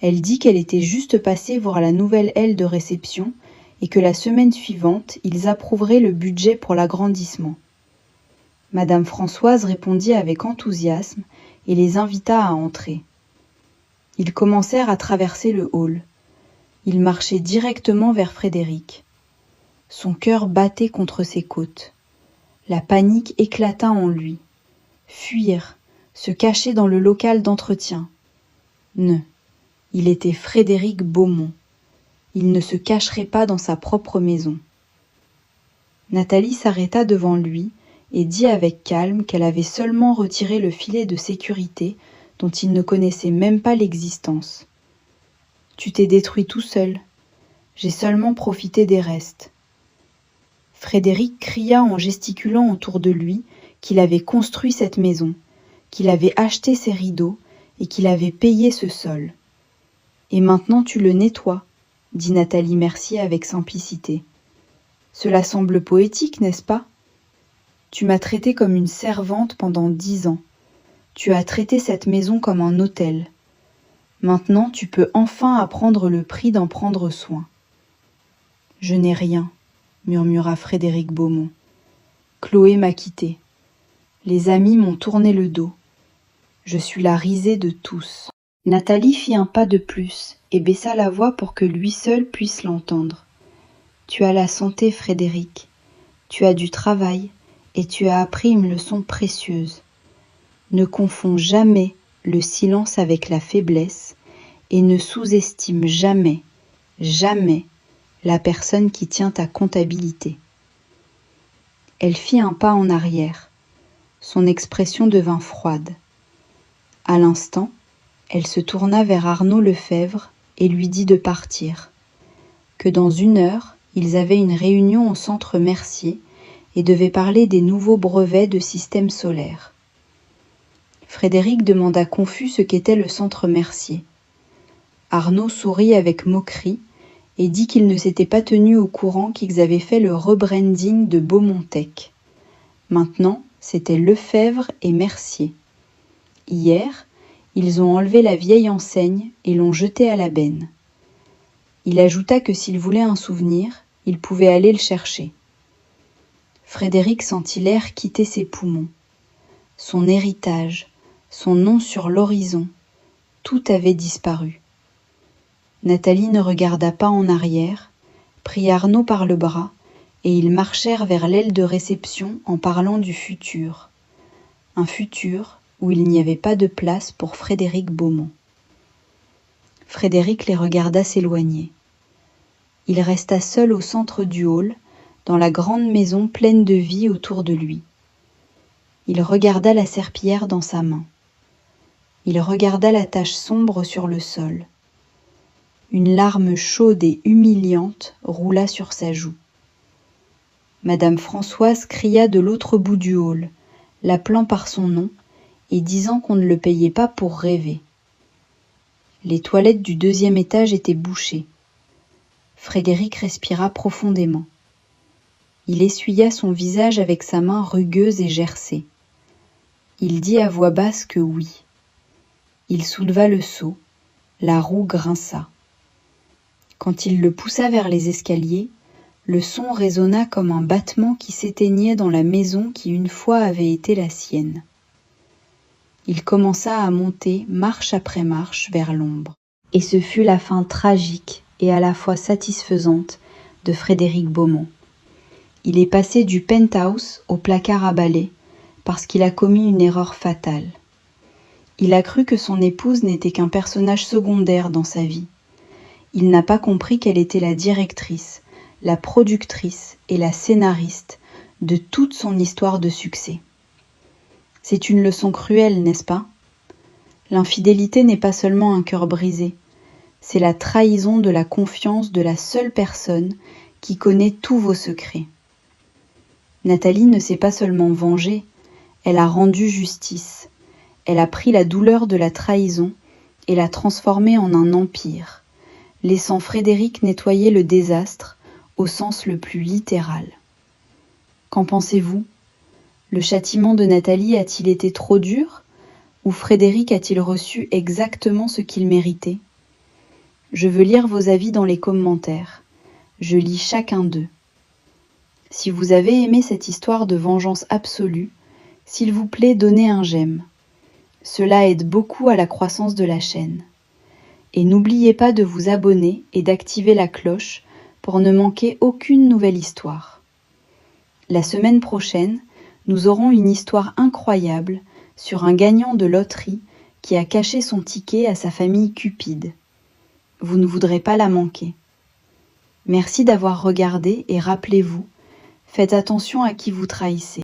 Elle dit qu'elle était juste passée voir la nouvelle aile de réception et que la semaine suivante, ils approuveraient le budget pour l'agrandissement. Madame Françoise répondit avec enthousiasme et les invita à entrer. Ils commencèrent à traverser le hall. Ils marchaient directement vers Frédéric. Son cœur battait contre ses côtes. La panique éclata en lui. Fuir, se cacher dans le local d'entretien. Non, il était Frédéric Beaumont. Il ne se cacherait pas dans sa propre maison. Nathalie s'arrêta devant lui et dit avec calme qu'elle avait seulement retiré le filet de sécurité dont il ne connaissait même pas l'existence. « Tu t'es détruit tout seul. J'ai seulement profité des restes. » Frédéric cria en gesticulant autour de lui qu'il avait construit cette maison, qu'il avait acheté ces rideaux et qu'il avait payé ce sol. « Et maintenant tu le nettoies, » dit Nathalie Mercier avec simplicité. « Cela semble poétique, n'est-ce pas ? Tu m'as traitée comme une servante pendant 10 ans. Tu as traité cette maison comme un hôtel. Maintenant, tu peux enfin apprendre le prix d'en prendre soin. » « Je n'ai rien, » murmura Frédéric Beaumont. « Chloé m'a quitté. Les amis m'ont tourné le dos. Je suis la risée de tous. » Nathalie fit un pas de plus et baissa la voix pour que lui seul puisse l'entendre. « Tu as la santé, Frédéric. Tu as du travail et tu as appris une leçon précieuse. Ne confonds jamais le silence avec la faiblesse et ne sous-estime jamais, jamais la personne qui tient ta comptabilité. » Elle fit un pas en arrière. Son expression devint froide. À l'instant, elle se tourna vers Arnaud Lefebvre et lui dit de partir, que dans 1 heure, ils avaient une réunion au centre Mercier et devaient parler des nouveaux brevets de système solaire. Frédéric demanda confus ce qu'était le centre Mercier. Arnaud sourit avec moquerie et dit qu'il ne s'était pas tenu au courant qu'ils avaient fait le rebranding de Beaumontech. Maintenant, c'était Lefebvre et Mercier. Hier, ils ont enlevé la vieille enseigne et l'ont jetée à la benne. Il ajouta que s'il voulait un souvenir, il pouvait aller le chercher. Frédéric sentit l'air quitter ses poumons. Son héritage, son nom sur l'horizon, tout avait disparu. Nathalie ne regarda pas en arrière, prit Arnaud par le bras et ils marchèrent vers l'aile de réception en parlant du futur. Un futur où il n'y avait pas de place pour Frédéric Beaumont. Frédéric les regarda s'éloigner. Il resta seul au centre du hall, dans la grande maison pleine de vie autour de lui. Il regarda la serpillière dans sa main. Il regarda la tache sombre sur le sol. Une larme chaude et humiliante roula sur sa joue. Madame Françoise cria de l'autre bout du hall, l'appelant par son nom et disant qu'on ne le payait pas pour rêver. Les toilettes du 2e étage étaient bouchées. Frédéric respira profondément. Il essuya son visage avec sa main rugueuse et gercée. Il dit à voix basse que oui. Il souleva le seau, la roue grinça. Quand il le poussa vers les escaliers, le son résonna comme un battement qui s'éteignait dans la maison qui une fois avait été la sienne. Il commença à monter marche après marche vers l'ombre. Et ce fut la fin tragique et à la fois satisfaisante de Frédéric Beaumont. Il est passé du penthouse au placard à balai parce qu'il a commis une erreur fatale. Il a cru que son épouse n'était qu'un personnage secondaire dans sa vie. Il n'a pas compris qu'elle était la directrice, la productrice et la scénariste de toute son histoire de succès. C'est une leçon cruelle, n'est-ce pas ? L'infidélité n'est pas seulement un cœur brisé, c'est la trahison de la confiance de la seule personne qui connaît tous vos secrets. Nathalie ne s'est pas seulement vengée, elle a rendu justice. Elle a pris la douleur de la trahison et l'a transformée en un empire, laissant Frédéric nettoyer le désastre au sens le plus littéral. Qu'en pensez-vous ? Le châtiment de Nathalie a-t-il été trop dur ? Ou Frédéric a-t-il reçu exactement ce qu'il méritait ? Je veux lire vos avis dans les commentaires. Je lis chacun d'eux. Si vous avez aimé cette histoire de vengeance absolue, s'il vous plaît, donnez un j'aime. Cela aide beaucoup à la croissance de la chaîne. Et n'oubliez pas de vous abonner et d'activer la cloche pour ne manquer aucune nouvelle histoire. La semaine prochaine, nous aurons une histoire incroyable sur un gagnant de loterie qui a caché son ticket à sa famille cupide. Vous ne voudrez pas la manquer. Merci d'avoir regardé et rappelez-vous, faites attention à qui vous trahissez.